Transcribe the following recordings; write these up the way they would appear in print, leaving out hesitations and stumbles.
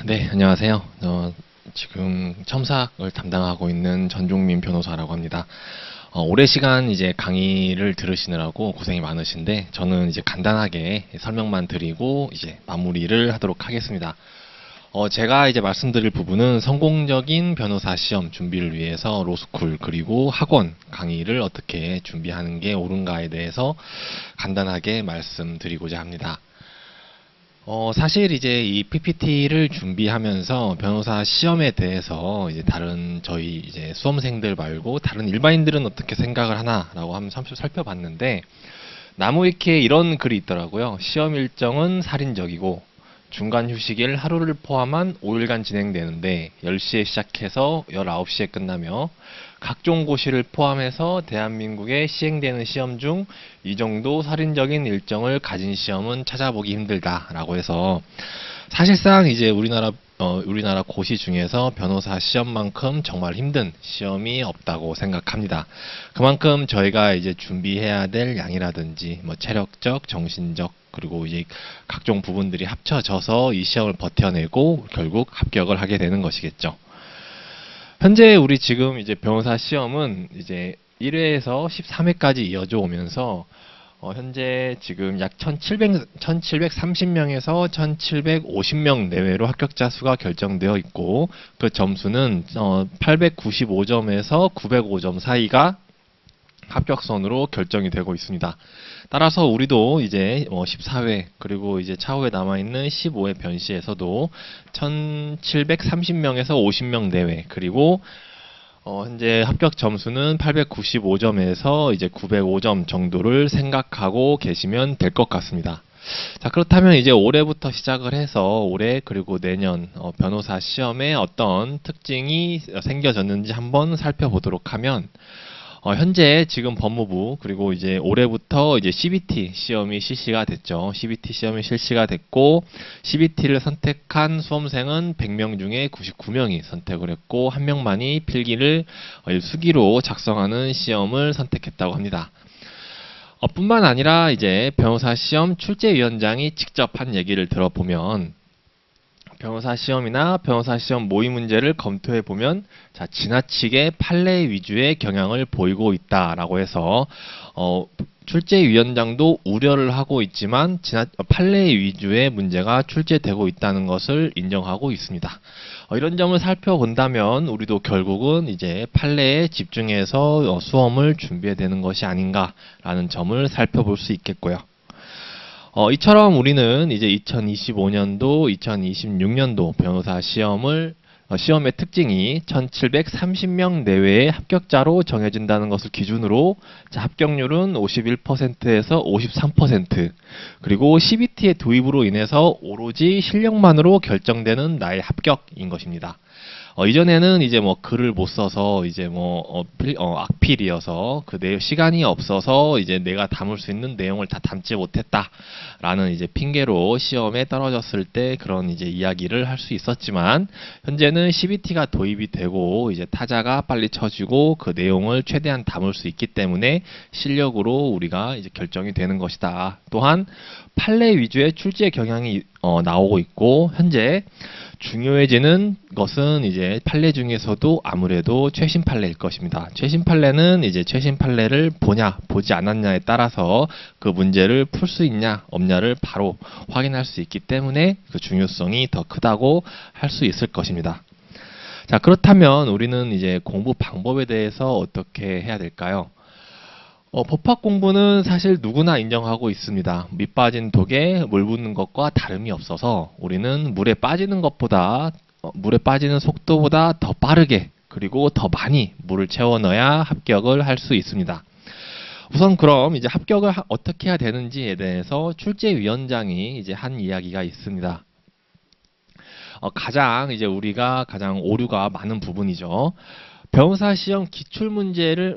네, 안녕하세요. 지금 첨삭을 담당하고 있는 전종민 변호사라고 합니다. 오래 시간 이제 강의를 들으시느라고 고생이 많으신데, 저는 이제 간단하게 설명만 드리고 이제 마무리를 하도록 하겠습니다. 제가 이제 말씀드릴 부분은 성공적인 변호사 시험 준비를 위해서 로스쿨 그리고 학원 강의를 어떻게 준비하는 게 옳은가에 대해서 간단하게 말씀드리고자 합니다. 사실 이제 이 PPT를 준비하면서 변호사 시험에 대해서 이제 다른 저희 이제 수험생들 말고 다른 일반인들은 어떻게 생각을 하나라고 한번 살펴봤는데, 나무위키에 이런 글이 있더라고요. 시험 일정은 살인적이고 중간 휴식일 하루를 포함한 5일간 진행되는데 10시에 시작해서 19시에 끝나며 각종 고시를 포함해서 대한민국에 시행되는 시험 중 이 정도 살인적인 일정을 가진 시험은 찾아보기 힘들다라고 해서, 사실상 이제 우리나라 고시 중에서 변호사 시험만큼 정말 힘든 시험이 없다고 생각합니다. 그만큼 저희가 이제 준비해야 될 양이라든지 뭐 체력적, 정신적, 그리고 이제 각종 부분들이 합쳐져서 이 시험을 버텨내고 결국 합격을 하게 되는 것이겠죠. 현재 우리 지금 이제 변호사 시험은 이제 1회에서 13회까지 이어져 오면서 현재 지금 약 1730명에서 1750명 내외로 합격자 수가 결정되어 있고, 그 점수는 895점에서 905점 사이가 합격선으로 결정이 되고 있습니다. 따라서 우리도 이제 14회 그리고 이제 차후에 남아있는 15회 변시에서도 1730명에서 50명 내외, 그리고 현재 합격 점수는 895점에서 이제 905점 정도를 생각하고 계시면 될 것 같습니다. 자, 그렇다면 이제 올해부터 시작을 해서 올해 그리고 내년 변호사 시험에 어떤 특징이 생겨졌는지 한번 살펴보도록 하면, 현재 지금 법무부 그리고 이제 올해부터 이제 CBT 시험이 실시가 됐죠. CBT 시험이 실시가 됐고, CBT를 선택한 수험생은 100명 중에 99명이 선택을 했고, 한 명만이 필기를 수기로 작성하는 시험을 선택했다고 합니다. 뿐만 아니라 이제 변호사 시험 출제위원장이 직접 한 얘기를 들어보면, 변호사 시험이나 변호사 시험 모의 문제를 검토해 보면 지나치게 판례 위주의 경향을 보이고 있다라고 해서 출제위원장도 우려를 하고 있지만 판례 위주의 문제가 출제되고 있다는 것을 인정하고 있습니다. 이런 점을 살펴본다면 우리도 결국은 이제 판례에 집중해서 수험을 준비해야 되는 것이 아닌가라는 점을 살펴볼 수 있겠고요. 이처럼 우리는 이제 2025년도, 2026년도 변호사 시험의 특징이 1730명 내외의 합격자로 정해진다는 것을 기준으로 합격률은 51%에서 53%, 그리고 CBT의 도입으로 인해서 오로지 실력만으로 결정되는 나의 합격인 것입니다. 이전에는 이제 뭐 글을 못 써서 이제 악필이어서 시간이 없어서 이제 내가 담을 수 있는 내용을 다 담지 못했다라는 이제 핑계로 시험에 떨어졌을 때 그런 이제 이야기를 할 수 있었지만, 현재는 CBT가 도입이 되고 이제 타자가 빨리 쳐지고 그 내용을 최대한 담을 수 있기 때문에 실력으로 우리가 이제 결정이 되는 것이다. 또한 판례 위주의 출제 경향이 나오고 있고, 현재 중요해지는 것은 이제 판례 중에서도 아무래도 최신 판례일 것입니다. 최신 판례는 이제 최신 판례를 보냐 보지 않았냐에 따라서 그 문제를 풀 수 있냐 없냐를 바로 확인할 수 있기 때문에 그 중요성이 더 크다고 할 수 있을 것입니다. 자, 그렇다면 우리는 이제 공부 방법에 대해서 어떻게 해야 될까요? 법학 공부는 사실 누구나 인정하고 있습니다. 밑 빠진 독에 물 붓는 것과 다름이 없어서 우리는 물에 빠지는 속도보다 더 빠르게 그리고 더 많이 물을 채워 넣어야 합격을 할 수 있습니다. 우선 그럼 이제 합격을 어떻게 해야 되는지에 대해서 출제위원장이 이제 한 이야기가 있습니다. 우리가 가장 오류가 많은 부분이죠. 변호사 시험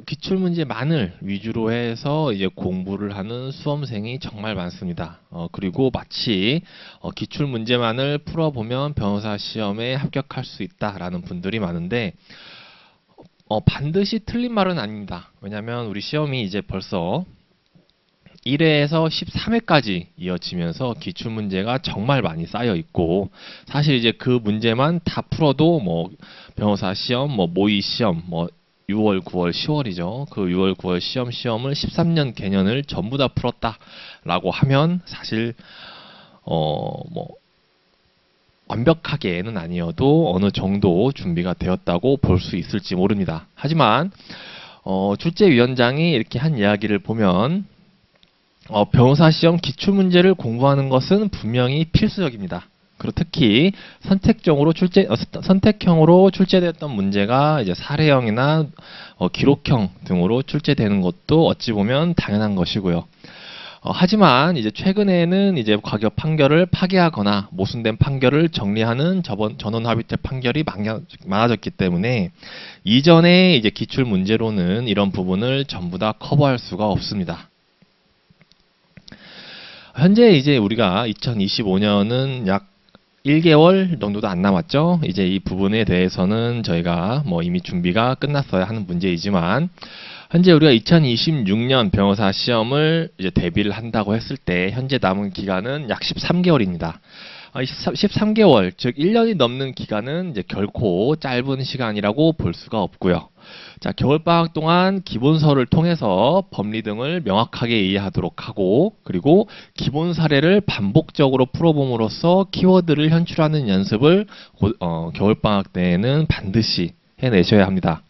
기출문제만을 위주로 해서 이제 공부를 하는 수험생이 정말 많습니다. 그리고 마치 기출문제만을 풀어보면 변호사 시험에 합격할 수 있다라는 분들이 많은데, 반드시 틀린 말은 아닙니다. 왜냐하면 우리 시험이 이제 벌써 1회에서 13회까지 이어지면서 기출문제가 정말 많이 쌓여 있고, 사실 이제 그 문제만 다 풀어도 뭐 변호사 시험, 뭐 모의 시험, 뭐 6월, 9월, 10월이죠. 그 6월, 9월 시험을 13년 개년을 전부 다 풀었다라고 하면 사실 뭐 완벽하게는 아니어도 어느 정도 준비가 되었다고 볼 수 있을지 모릅니다. 하지만 출제위원장이 이렇게 한 이야기를 보면 변호사 시험 기출문제를 공부하는 것은 분명히 필수적입니다. 그리고 특히 선택형으로 출제됐던 문제가 이제 사례형이나 기록형 등으로 출제되는 것도 어찌 보면 당연한 것이고요. 하지만 이제 최근에는 이제 과거 판결을 파기하거나 모순된 판결을 정리하는 전원 합의체 판결이 많아졌기 때문에 이전에 이제 기출 문제로는 이런 부분을 전부 다 커버할 수가 없습니다. 현재 이제 우리가 2025년은 약 1개월 정도도 안 남았죠. 이제 이 부분에 대해서는 저희가 뭐 이미 준비가 끝났어야 하는 문제이지만, 현재 우리가 2026년 변호사 시험을 이제 대비를 한다고 했을 때 현재 남은 기간은 약 13개월입니다. 13개월, 즉 1년이 넘는 기간은 이제 결코 짧은 시간이라고 볼 수가 없고요. 자, 겨울방학 동안 기본서를 통해서 법리 등을 명확하게 이해하도록 하고, 그리고 기본 사례를 반복적으로 풀어봄으로써 키워드를 현출하는 연습을 겨울방학 때에는 반드시 해내셔야 합니다.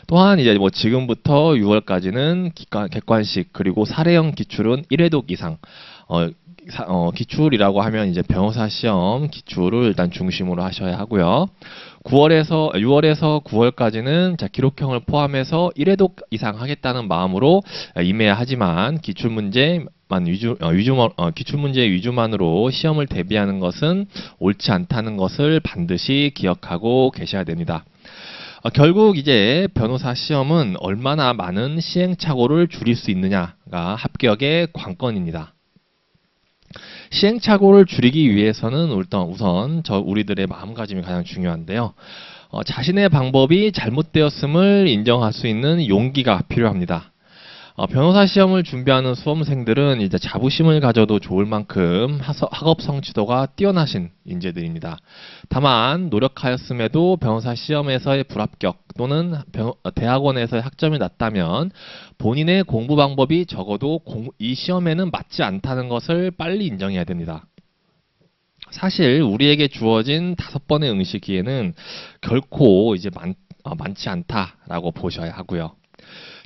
또한 이제 뭐 지금부터 6월까지는 객관식 그리고 사례형 기출은 1회독 이상, 기출이라고 하면 이제 변호사 시험 기출을 일단 중심으로 하셔야 하고요. 6월에서 9월까지는 기록형을 포함해서 1회독 이상 하겠다는 마음으로 임해야 하지만 기출문제 위주만으로 시험을 대비하는 것은 옳지 않다는 것을 반드시 기억하고 계셔야 됩니다. 결국 이제 변호사 시험은 얼마나 많은 시행착오를 줄일 수 있느냐가 합격의 관건입니다. 시행착오를 줄이기 위해서는 우선 우리들의 마음가짐이 가장 중요한데요. 자신의 방법이 잘못되었음을 인정할 수 있는 용기가 필요합니다. 변호사 시험을 준비하는 수험생들은 이제 자부심을 가져도 좋을 만큼 학업 성취도가 뛰어나신 인재들입니다. 다만 노력하였음에도 변호사 시험에서의 불합격 또는 대학원에서의 학점이 낮다면 본인의 공부 방법이 적어도 이 시험에는 맞지 않다는 것을 빨리 인정해야 됩니다. 사실 우리에게 주어진 5번의 응시 기회는 결코 이제 많지 않다라고 보셔야 하고요.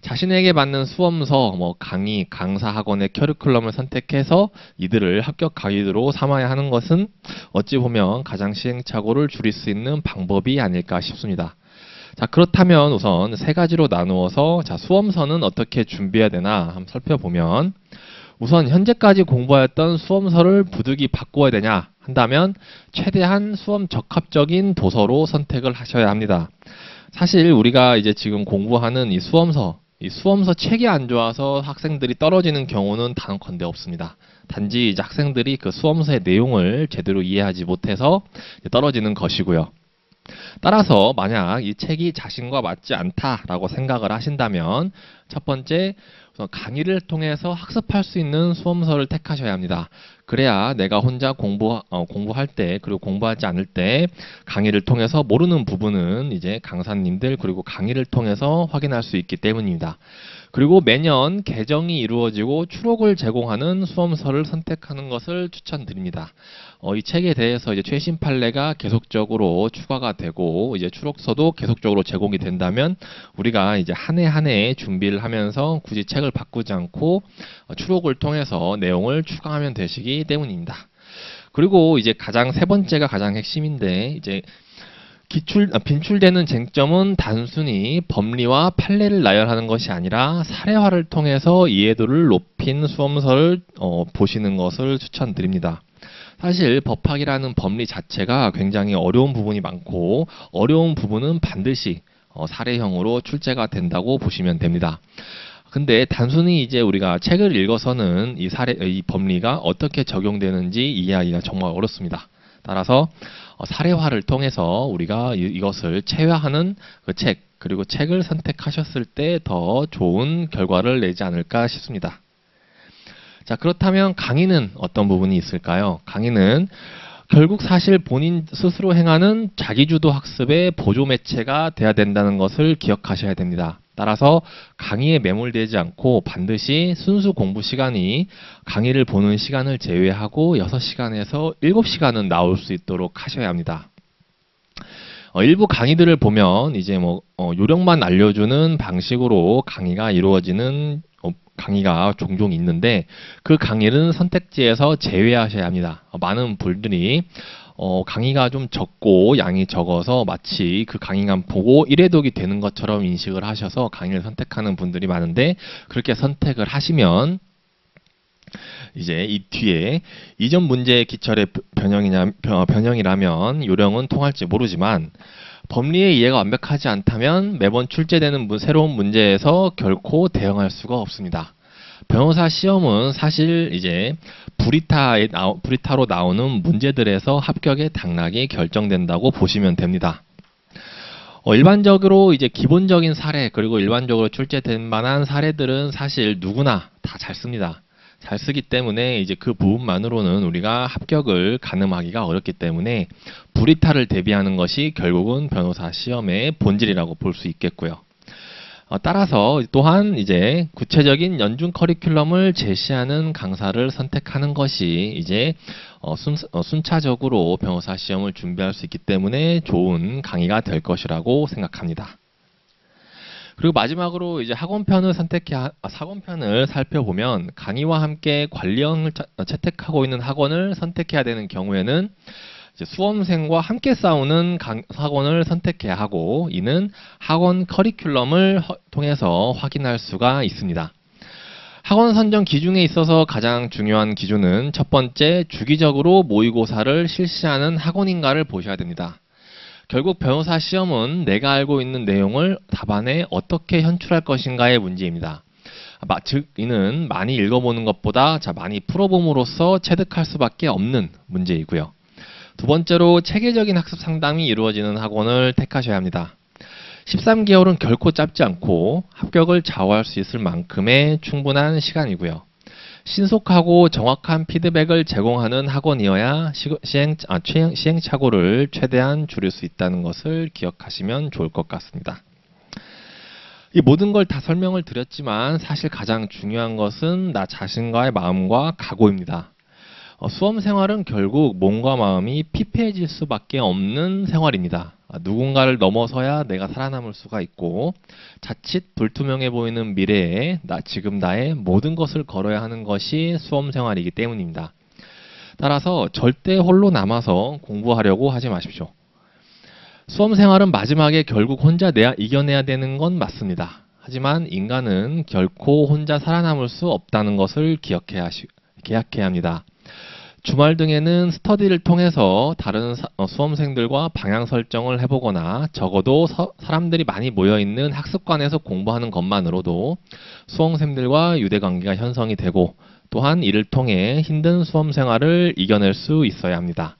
자신에게 맞는 수험서, 강의, 강사 학원의 커리큘럼을 선택해서 이들을 합격 가이드로 삼아야 하는 것은 어찌 보면 가장 시행착오를 줄일 수 있는 방법이 아닐까 싶습니다. 자, 그렇다면 우선 3가지로 나누어서 수험서는 어떻게 준비해야 되나 한번 살펴보면, 우선 현재까지 공부하였던 수험서를 부득이 바꿔야 되냐 한다면 최대한 수험 적합적인 도서로 선택을 하셔야 합니다. 사실 우리가 이제 지금 공부하는 이 수험서 책이 안 좋아서 학생들이 떨어지는 경우는 단언컨대 없습니다. 단지 이제 학생들이 그 수험서의 내용을 제대로 이해하지 못해서 떨어지는 것이고요. 따라서 만약 이 책이 자신과 맞지 않다라고 생각을 하신다면 첫 번째, 강의를 통해서 학습할 수 있는 수험서를 택하셔야 합니다. 그래야 내가 혼자 공부할 때 그리고 공부하지 않을 때 강의를 통해서 모르는 부분은 이제 강사님들 그리고 강의를 통해서 확인할 수 있기 때문입니다. 그리고 매년 개정이 이루어지고 추록을 제공하는 수험서를 선택하는 것을 추천드립니다. 이 책에 대해서 이제 최신 판례가 계속적으로 추가가 되고 이제 추록서도 계속적으로 제공이 된다면 우리가 이제 한 해 한 해 준비를 하면서 굳이 책을 바꾸지 않고 추록을 통해서 내용을 추가하면 되시기 때문입니다. 그리고 이제 세 번째가 가장 핵심인데, 이제 빈출되는 쟁점은 단순히 법리와 판례를 나열하는 것이 아니라 사례화를 통해서 이해도를 높인 수험서를 보시는 것을 추천드립니다. 사실 법학이라는 법리 자체가 굉장히 어려운 부분이 많고 어려운 부분은 반드시 사례형으로 출제가 된다고 보시면 됩니다. 근데 단순히 이제 우리가 책을 읽어서는 이 법리가 어떻게 적용되는지 이해하기가 정말 어렵습니다. 따라서 사례화를 통해서 우리가 이것을 체화하는 그 책, 그리고 책을 선택하셨을 때 더 좋은 결과를 내지 않을까 싶습니다. 자, 그렇다면 강의는 어떤 부분이 있을까요? 강의는 결국 사실 본인 스스로 행하는 자기주도 학습의 보조 매체가 돼야 된다는 것을 기억하셔야 됩니다. 따라서 강의에 매몰되지 않고 반드시 순수 공부 시간이 강의를 보는 시간을 제외하고 6시간에서 7시간은 나올 수 있도록 하셔야 합니다. 일부 강의들을 보면 이제 요령만 알려주는 방식으로 강의가 이루어지는 강의가 종종 있는데 그 강의는 선택지에서 제외하셔야 합니다. 많은 분들이 강의가 좀 적고 양이 적어서 마치 그 강의만 보고 1회독이 되는 것처럼 인식을 하셔서 강의를 선택하는 분들이 많은데 그렇게 선택을 하시면 이제 이 뒤에 이전 문제의 기철의 변형이라면 요령은 통할지 모르지만 법리의 이해가 완벽하지 않다면 매번 출제되는 새로운 문제에서 결코 대응할 수가 없습니다. 변호사 시험은 사실 이제 브리타로 나오는 문제들에서 합격의 당락이 결정된다고 보시면 됩니다. 일반적으로 이제 기본적인 사례 그리고 일반적으로 출제된 만한 사례들은 사실 누구나 다 잘 씁니다. 잘 쓰기 때문에 이제 그 부분만으로는 우리가 합격을 가늠하기가 어렵기 때문에 브리타를 대비하는 것이 결국은 변호사 시험의 본질이라고 볼 수 있겠고요. 따라서 또한 이제 구체적인 연중 커리큘럼을 제시하는 강사를 선택하는 것이 이제 순차적으로 변호사 시험을 준비할 수 있기 때문에 좋은 강의가 될 것이라고 생각합니다. 그리고 마지막으로 이제 학원편을 살펴보면 강의와 함께 관리형을 채택하고 있는 학원을 선택해야 되는 경우에는 이제 수험생과 함께 싸우는 학원을 선택해야 하고 이는 학원 커리큘럼을 통해서 확인할 수가 있습니다. 학원 선정 기준에 있어서 가장 중요한 기준은 첫 번째, 주기적으로 모의고사를 실시하는 학원인가를 보셔야 됩니다. 결국 변호사 시험은 내가 알고 있는 내용을 답안에 어떻게 현출할 것인가의 문제입니다. 즉 이는 많이 읽어보는 것보다 많이 풀어봄으로써 체득할 수밖에 없는 문제이고요. 두 번째로 체계적인 학습 상담이 이루어지는 학원을 택하셔야 합니다. 13개월은 결코 짧지 않고 합격을 좌우할 수 있을 만큼의 충분한 시간이고요. 신속하고 정확한 피드백을 제공하는 학원이어야 시행착오를 최대한 줄일 수 있다는 것을 기억하시면 좋을 것 같습니다. 이 모든 걸 다 설명을 드렸지만 사실 가장 중요한 것은 나 자신과의 마음과 각오입니다. 수험 생활은 결국 몸과 마음이 피폐해질 수밖에 없는 생활입니다. 누군가를 넘어서야 내가 살아남을 수가 있고 자칫 불투명해 보이는 미래에 지금 나의 모든 것을 걸어야 하는 것이 수험 생활이기 때문입니다. 따라서 절대 홀로 남아서 공부하려고 하지 마십시오. 수험 생활은 마지막에 결국 혼자 이겨내야 되는 건 맞습니다. 하지만 인간은 결코 혼자 살아남을 수 없다는 것을 기억해야 합니다. 주말 등에는 스터디를 통해서 다른 수험생들과 방향 설정을 해보거나 적어도 사람들이 많이 모여있는 학습관에서 공부하는 것만으로도 수험생들과 유대관계가 형성이 되고 또한 이를 통해 힘든 수험 생활을 이겨낼 수 있어야 합니다.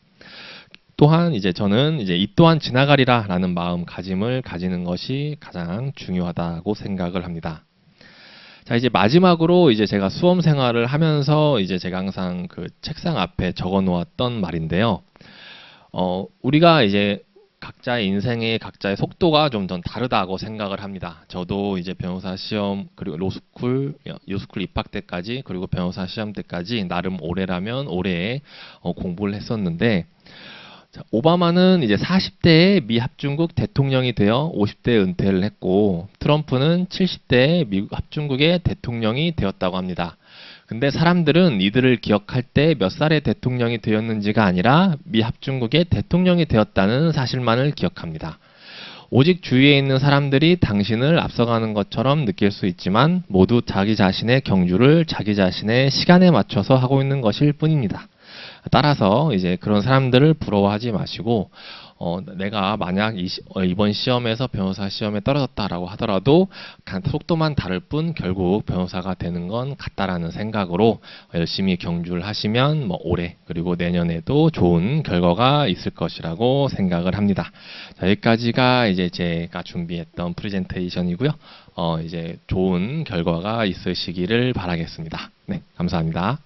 또한 저는 이 또한 지나가리라 라는 마음가짐을 가지는 것이 가장 중요하다고 생각을 합니다. 자, 이제 마지막으로 제가 수험 생활을 하면서 제가 항상 그 책상 앞에 적어 놓았던 말인데요. 우리가 각자의 인생의 각자의 속도가 좀 다르다고 생각을 합니다. 저도 변호사 시험 그리고 로스쿨 입학 때까지 그리고 변호사 시험 때까지 나름 오래라면 오래 공부를 했었는데 자, 오바마는 40대에 미 합중국 대통령이 되어 50대에 은퇴를 했고 트럼프는 70대에 미국 합중국의 대통령이 되었다고 합니다. 근데 사람들은 이들을 기억할 때 몇 살의 대통령이 되었는지가 아니라 미 합중국의 대통령이 되었다는 사실만을 기억합니다. 오직 주위에 있는 사람들이 당신을 앞서가는 것처럼 느낄 수 있지만 모두 자기 자신의 경주를 자기 자신의 시간에 맞춰서 하고 있는 것일 뿐입니다. 따라서 이제 그런 사람들을 부러워하지 마시고, 내가 만약 이번 시험에서 변호사 시험에 떨어졌다라고 하더라도 속도만 다를 뿐 결국 변호사가 되는 건 같다라는 생각으로 열심히 경주를 하시면 뭐 올해 그리고 내년에도 좋은 결과가 있을 것이라고 생각을 합니다. 자, 여기까지가 이제 제가 준비했던 프레젠테이션이고요. 이제 좋은 결과가 있으시기를 바라겠습니다. 네, 감사합니다.